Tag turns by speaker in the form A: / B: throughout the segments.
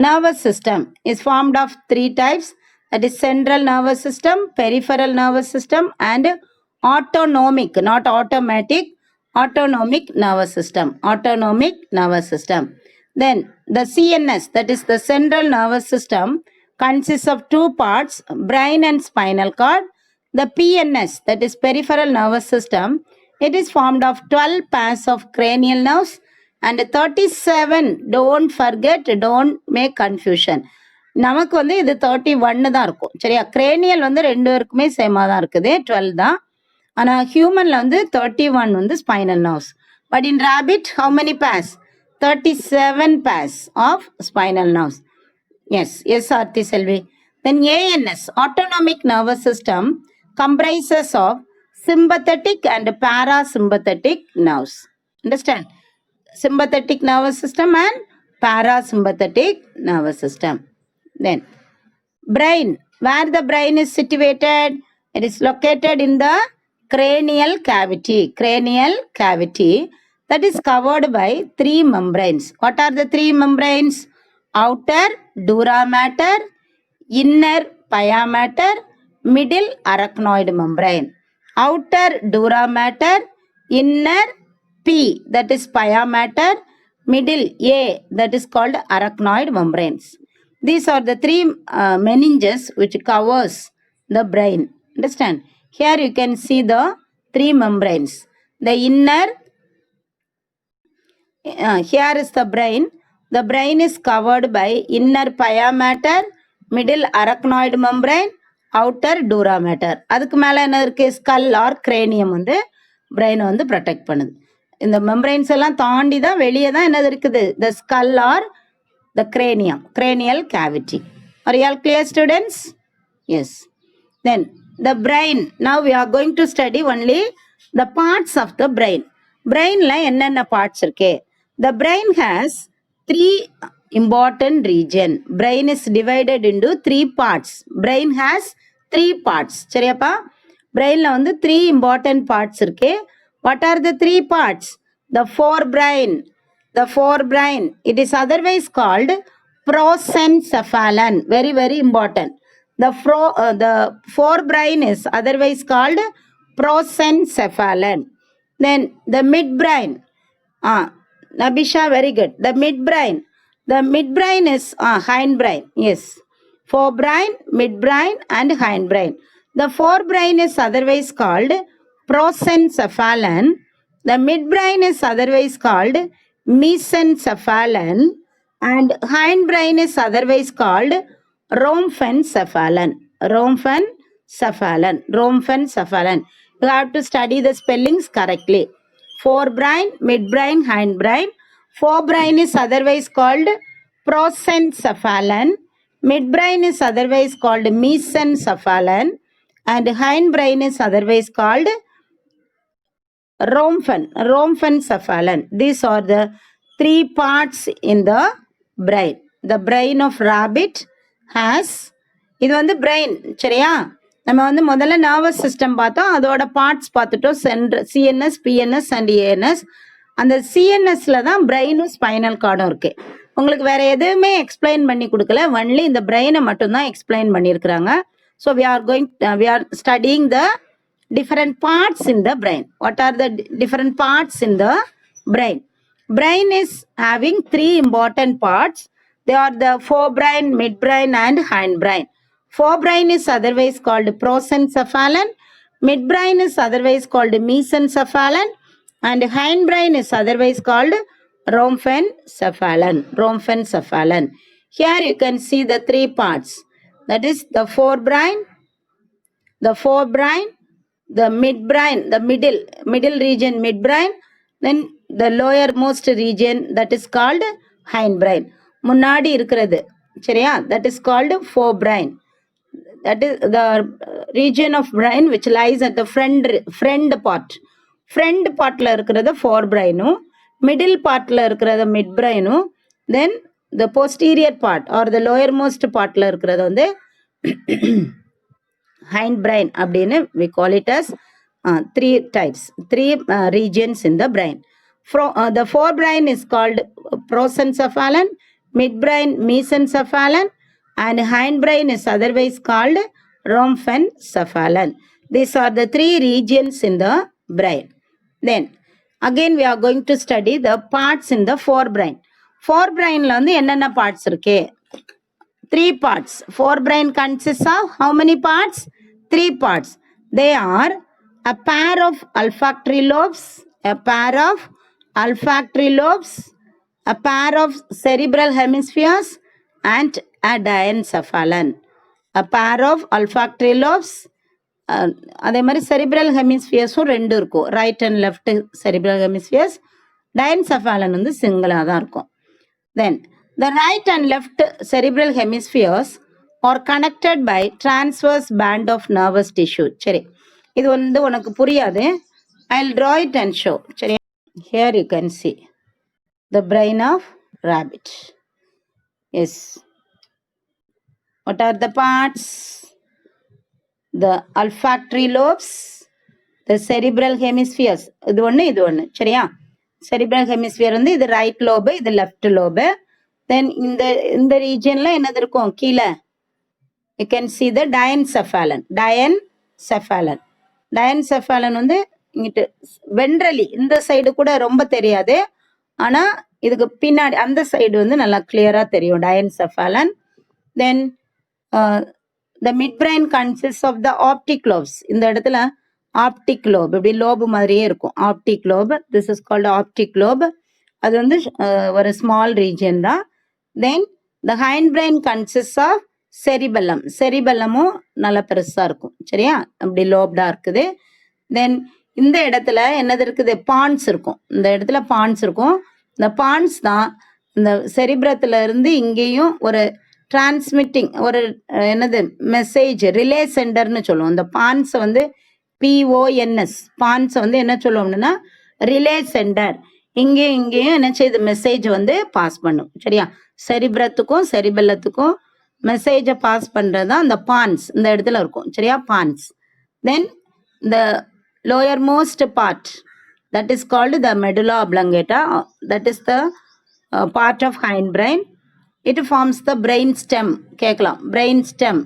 A: Nervous system is formed of three types, that is central nervous system, peripheral nervous system, and autonomic, not automatic, autonomic nervous system. Autonomic nervous system. Then the CNS, that is the central nervous system, consists of two parts, brain and spinal cord. The PNS, that is peripheral nervous system, it is formed of 12 pairs of cranial nerves and 37, don't forget, don't make confusion. நமக்கு வந்து இது 31 தான் இருக்கும். சரியா? Cranial வந்து ரெண்டு பேருக்குமே சேமா தான் இருக்குது, 12 தான். ஆனா ஹியூமன்ல வந்து 31 வந்து spinal nerves. But in rabbit how many pairs? 37 pairs of spinal nerves. Yes, yes, Arti Selvi. Then ANS, autonomic nervous system, comprises of sympathetic and parasympathetic nerves. Understand? Sympathetic nervous system and parasympathetic nervous system. Then brain, where the brain is situated, it is located in the cranial cavity. Cranial cavity that is covered by three membranes. What are the three membranes? Outer dura mater, inner pia mater, middle arachnoid membrane. Outer dura mater, inner P, that is pia mater, middle A, that is called arachnoid membranes. These are the three meninges which covers the brain. Understand? Here you can see the three membranes. The inner, here is the brain. The brain is covered by inner pia mater, middle arachnoid membrane, outer dura mater. அதுக்கு மேல என்ன இருக்கு? Skull R cranium வந்து brain வந்து protect பண்ணுது. இந்த membranes எல்லாம் தாண்டி தான் வெளியே தான் என்னது இருக்குது? த skull R the cranium, cranial cavity. Are you all clear, students? Yes. Then the brain, now we are going to study only the parts of the brain. Brainல என்னென்ன parts இருக்கு? The brain has three important region. Brain is divided into three parts. Brain has three parts. சரியாப்பா? brainல வந்து three important parts இருக்கு. What are the three parts? The forebrain. The forebrain, it is otherwise called prosencephalon. Very, very important. The forebrain is otherwise called prosencephalon. Then the midbrain. Nabisha, very good. The midbrain. The midbrain is hindbrain. Yes. Forebrain, midbrain, and hindbrain. The forebrain is otherwise called prosencephalon. The midbrain is otherwise called mesencephalon, and hindbrain is otherwise called rhombencephalon. Rhombencephalon. Rhombencephalon. You have to study the spellings correctly. Forebrain, midbrain, hindbrain. Forebrain is otherwise called prosencephalon. Midbrain is otherwise called mesencephalon, and hindbrain is otherwise called rhombencephalon. These are the three parts in the brain. The brain of rabbit has, இது வந்து brain. சரியா? நம்ம வந்து முதல்ல nervous system பார்த்தோம், அதோட parts பார்த்துட்டோம். CNS, BNS and ANS. அந்த சிஎன்எஸ்ல தான் பிரெயினும் ஸ்பைனல் கார்டும் இருக்கு. உங்களுக்கு வேற எதுவுமே எக்ஸ்பிளைன் பண்ணி கொடுக்கல, ஒன்லி இந்த பிரெயினை மட்டும்தான் எக்ஸ்பிளைன் பண்ணியிருக்கிறாங்க. So we are studying the different parts in the brain. What are the different parts in the brain? Brain is having three important parts. They are the forebrain, midbrain, and hindbrain. Forebrain is otherwise called prosencephalon. Midbrain is otherwise called mesencephalon, and hindbrain is otherwise called rhombencephalon. Rhombencephalon. Here you can see the three parts. That is the forebrain, the midbrain, the middle region midbrain, then the lowermost region that is called hindbrain. முன்னாடி இருக்கிறது சரியா? That is called forebrain. That is the region of brain which lies at the front part. Front partல இருக்கிறது forebrainum, middle partல இருக்கிறது midbrainum, then the posterior part or the lowermost partல இருக்கிறது வந்து hindbrain அப்படின்னு we call it as three types, three regions in the brain. The forebrain is called prosencephalon, midbrain mesencephalon, and hindbrain is otherwise called rhombencephalon. These are the three regions in the brain. Then again we are going to study the parts in the forebrain. Forebrainல வந்து என்னென்ன parts இருக்கு? 3 parts. Forebrain consists of how many parts? 3 parts. They are a pair of olfactory lobes, a pair of olfactory lobes, a pair of cerebral hemispheres, and a diencephalon. A pair of olfactory lobes, அதே மாதிரி cerebral ஹெமிஸ்பியர்ஸும் 2 இருக்கும். Right and left cerebral hemispheres. Diencephalon வந்து சிங்கிளாக தான் இருக்கும். தென் the right and left cerebral hemispheres are connected by transverse band of nervous tissue. சரி, இது வந்து உனக்கு புரியாது. I'll draw it and show. சரி, here you can see the brain of rabbit. Yes, what are the parts? The olfactory lobes, the cerebral hemispheres. இது ஒன்று சரியா? cerebral hemisphere வந்து இது ரைட் லோபு, இது லெஃப்ட் லோபு. தென் இந்த ரீஜன்ல என்னது இருக்கும் கீழே? you can see the diencephalon. Diencephalon வந்து இங்கிட்டு வென்ட்ரலி இந்த சைடு கூட ரொம்ப தெரியாது, ஆனா இதுக்கு பின்னாடி அந்த சைடு வந்து நல்லா கிளியரா தெரியும் diencephalon. Then the midbrain consists of the optic lobes. இந்த இடத்துல optic lobe இப்படி லோபு மாதிரியே இருக்கும். optic lobe, this is called optic lobe. அது வந்து ஒரு ஸ்மால் ரீஜன் தான். தென் the hindbrain consists of cerebellum. cerebellum-உம் நல்லா பெருசா இருக்கும் சரியா, அப்படி லோப்டா இருக்குது. தென் இந்த இடத்துல என்னது இருக்குது? பான்ஸ் இருக்கும். இந்த இடத்துல பான்ஸ் இருக்கும். இந்த பான்ஸ் தான் இந்த செரிப்ரத்துல இருந்து இங்கேயும் ஒரு டிரான்ஸ்மிட்டிங் ஒரு என்னது மெசேஜ் ரிலே சென்டர்னு சொல்லுவோம். இந்த பான்ஸை வந்து PONS பான்ஸை வந்து என்ன சொல்லுவோம்னா ரிலே சென்டர். இங்கேயும் என்ன செய்யுது? மெசேஜ் வந்து பாஸ் பண்ணும் சரியா. செரிப்ரத்துக்கும் செரிபெல்லத்துக்கும் மெசேஜை பாஸ் பண்றது தான் அந்த பான்ஸ் இந்த இடத்துல இருக்கும் சரியா, pons. Then the lower most part that is called the medulla oblongata. That is the part of hind brain. It forms the brain stem. கேட்கலாம், brain stem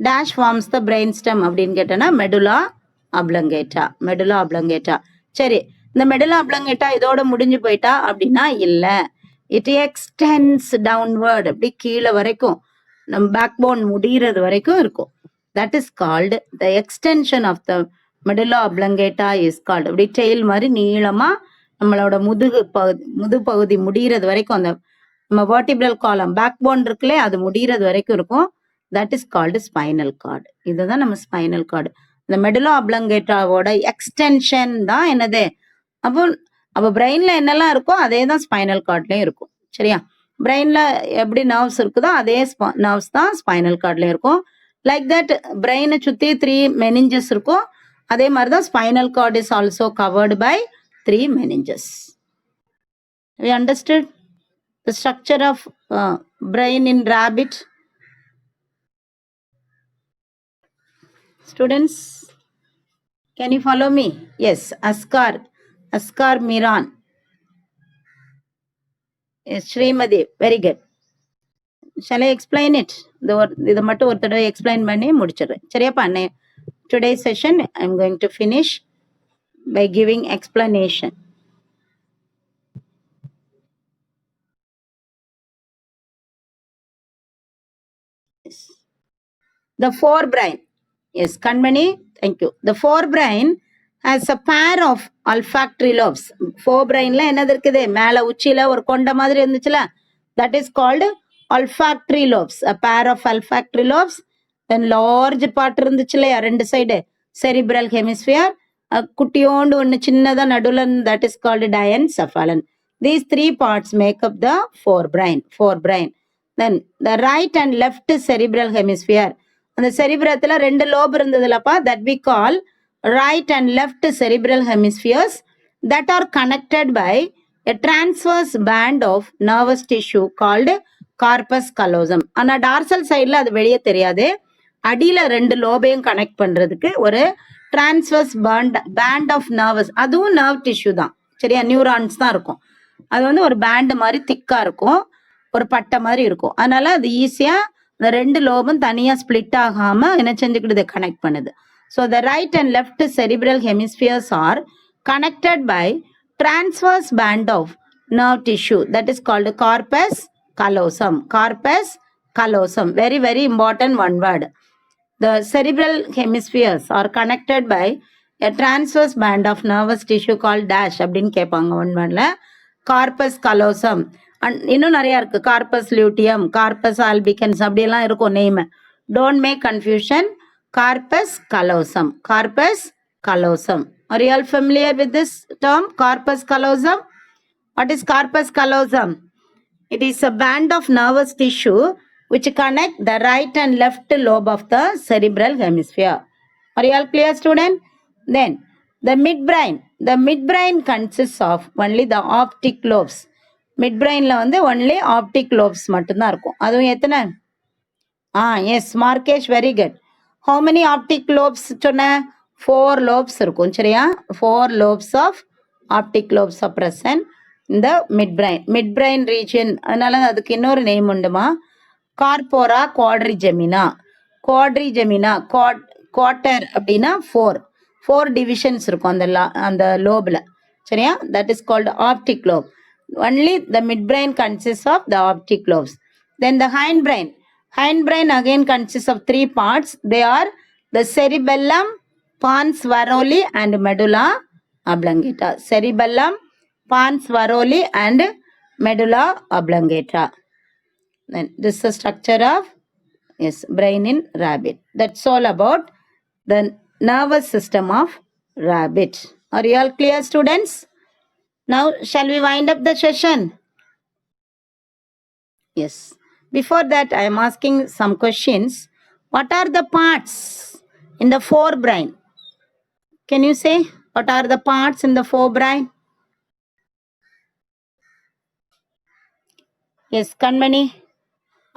A: dash forms the brain stem அப்படின்னு கேட்டேன்னா medulla ஆப்லங்கேட்டா. சரி, இந்த medulla ஆப்லங்கேட்டா இதோட முடிஞ்சு போயிட்டா அப்படின்னா இல்ல, இட் எக்ஸ்டென்ஸ் டவுன்வர்ட், அப்படி கீழே வரைக்கும் நம்ம பேக் போன் முடிகிறது வரைக்கும் இருக்கும். That is called the extension of the medulla oblongata is called. அப்படி டெயில் மாதிரி நீளமா நம்மளோட முதுபகுதி முடிகிறது வரைக்கும் அந்த நம்ம வெர்டிபிரல் காலம் பேக் போன் இருக்குல்ல அது முடிகிறது வரைக்கும் இருக்கும். That is called spinal cord. இதுதான் நம்ம ஸ்பைனல் கார்டு. இந்த மெடுலா ஆப்லங்கேட்டாவோட எக்ஸ்டென்ஷன் தான் என்னது? அப்போ பிரெயின்ல என்னெல்லாம் இருக்கோ அதே தான் ஸ்பைனல் கார்ட்லயும் இருக்கும் சரியா. பிரெயின்ல எப்படி நர்வ்ஸ் இருக்குதோ அதே நர்வ்ஸ் தான் ஸ்பைனல் கார்ட்லயும் இருக்கும். லைக் தட் பிரெயினை சுத்தி 3 meninges இருக்கும். அதே மாதிரி தான் spinal cord is also covered by 3 meninges. We understood the structure of brain in rabbit. Students, can you follow me? Yes, Askar Miran. Yes, Srimadi, very good. Shall I explain it? இதை மட்டும் ஒரு தடவை explain பண்ணி முடிச்சிடுறேன் சரியாப்பா. Today's session I'm going to finish by giving explanation. Yes. The forebrain. Yes, Kanmani, thank you. The forebrain has a pair of olfactory lobes. Forebrainல என்னது இருக்குது? மேல உச்சியில ஒரு கொண்ட மாதிரி இருந்துச்சுல, that is called olfactory lobes. A pair of olfactory lobes. Then large part இருந்துச்சுல ரெண்டு சைடு cerebral hemisphere. குட்டியோண்டு ஒன்று சின்னதா நடுவுல, that is called diencephalon. These 3 parts make up the forebrain. Then the right and left cerebral hemisphere. அந்த செரிபிரத்துல 2 lobe இருந்ததுலப்பா, that we call right and left cerebral hemispheres that are connected by a transverse band of nervous tissue called corpus callosum. ஆனா dorsal சைட்ல அது வெளியே தெரியாது. அடியில 2 லோபையும் connect பண்றதுக்கு ஒரு transverse pant of nervous, அதுவும் நர்வ் டிஷ்யூ தான் சரியா, நியூரான்ஸ் தான் இருக்கும். அது வந்து ஒரு பேண்ட் மாதிரி திக்கா இருக்கும். ஒரு பட்டை மாதிரி இருக்கும். அதனால அது ஈஸியா இந்த 2 லோபும் தனியா ஸ்ப்ளிட் ஆகாம என்ன செஞ்சுக்கிடுது, கனெக்ட் பண்ணுது. So the right and left cerebral hemispheres are connected by transverse band of nerve tissue that is called corpus callosum. Corpus callosum, very very important one word. The cerebral hemispheres are connected by a transverse band of nervous tissue called dash அப்படின்னு கேட்பாங்க one வேர்டில். Corpus callosum இன்னும் நிறையா இருக்குது. Corpus luteum, corpus albicans அப்படியெல்லாம் இருக்கும் name. Don't make confusion. Corpus callosum, corpus callosum. Are you all familiar with this term, corpus callosum? What is corpus callosum? It is a band of nervous tissue which connect the right and left lobe of the cerebral hemisphere. Are you all clear, student? Then the midbrain. The midbrain consists of only the optic lobes. Midbrainல வந்து only optic lobes மட்டும்தான் இருக்கும். அதுவும் எத்தனை? Yes, Markesh, very good. How many optic lobes சொன்ன? 4 lobes இருக்கும். சரியா? 4 lobes of optic lobes are present in the midbrain. Midbrain region, அதனால அதுக்கு இன்னொரு நேம் உண்டுமா? கார்போரா குவாட்ரிஜெமினா. குவாட்ரிஜெமினா, குவார்டர் அப்படின்னா 4 டிவிஷன்ஸ் இருக்கும் அந்த லோபில். சரியா? That is called optic lobe. Only the midbrain consists of the optic lobes. Then the hindbrain. Hindbrain again consists of 3 parts. They are the cerebellum, pons varoli and medulla oblongata. Cerebellum, pons varoli and medulla oblongata. Then this is the structure of brain in rabbit. That's all about the nervous system of rabbit. Are you all clear, students? Now shall we wind up the session? Yes. Before that, I am asking some questions. What are the parts in the forebrain? Can you say what are the parts in the forebrain? Yes, Kanmani.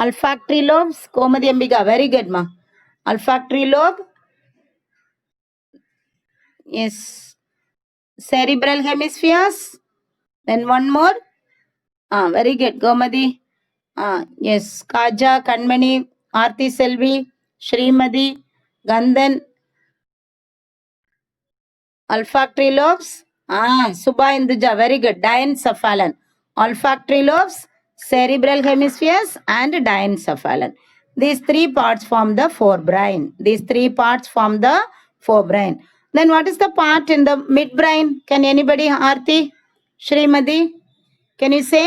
A: Olfactory lobes, Komadi Ambiga, very good ma. Olfactory lobe. Yes. Cerebral hemispheres. Then one more. Very good, Gomadi. Yes, Kaja, Kanmani, Aarti Selvi, Shrimadi, Gandhan. Olfactory lobes. Subha Induja, very good. Diencephalon. Olfactory lobes, cerebral hemispheres and diencephalon. These 3 parts form the forebrain. These 3 parts form the forebrain. Then what is the part in the midbrain? Can anybody, Aarti, Shrimadi, can you say?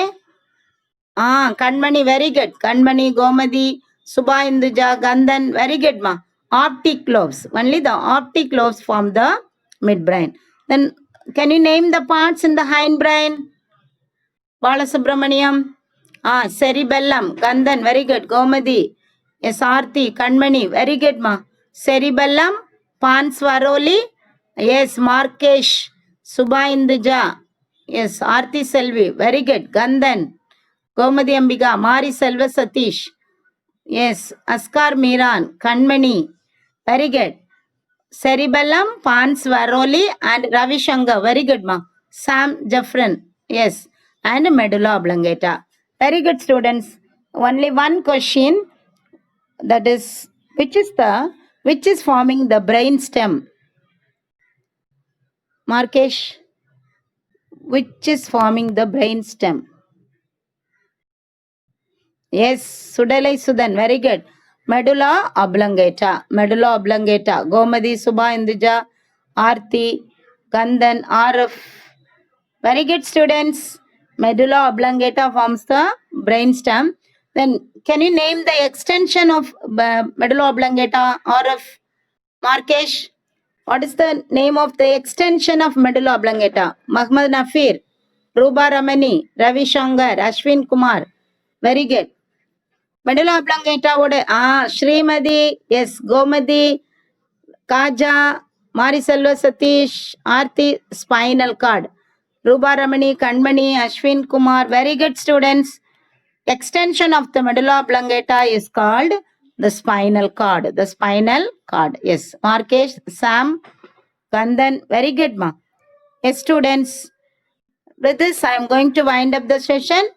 A: Kanmani, very good. Kanmani, Gomadi, Subha Induja, Gandhan, very good ma. Optic lobes. Only the optic lobes form the midbrain. Then can you name the parts in the hindbrain? Balasubramaniam. Cerebellum, Gandhan, very good. Gomadi. Yes, Aarti, Kanmani, very good ma. Cerebellum, pons varoli. Yes, Markesh, Subha Induja. Yes, Aarti Selvi, very good. Gandhan, Gomadi Ambiga, Mari Selva Satish. Yes, Askar Miran, Kanmani, very good. Cerebellum, pons varoli and Ravi Shankar, very good ma. Sam Jaffran, yes, and medulla oblongata. Very good, students. Only one question, that is which is forming the brain stem? Markesh, which is forming the brain stem? Yes, Sudalai Sudan, very good. Medulla oblongata. Medulla oblongata. Gomadi, Subha Induja, Aarti, Gandhan, Arif. Very good, students. Medulla oblongata forms the brain stem. Then can you name the extension of medulla oblongata, Arif? Markesh, what is the name of the extension of medulla oblongata? Muhammad Nafir, Ruba Ramani, Ravi Shankar, Ashwin Kumar. Very good. Medulla oblongata would Shrimadi, yes, Gomadi, Kaja, Mariselva Satish, Aarti, spinal cord. Ruba Ramani, Kanmani, Ashwin Kumar. Very good, students. Extension of the medulla oblongata is called the spinal cord. The spinal cord. Yes. Markesh, Sam, Gandhan. Very good, ma. Yes, students. With this, I am going to wind up the session.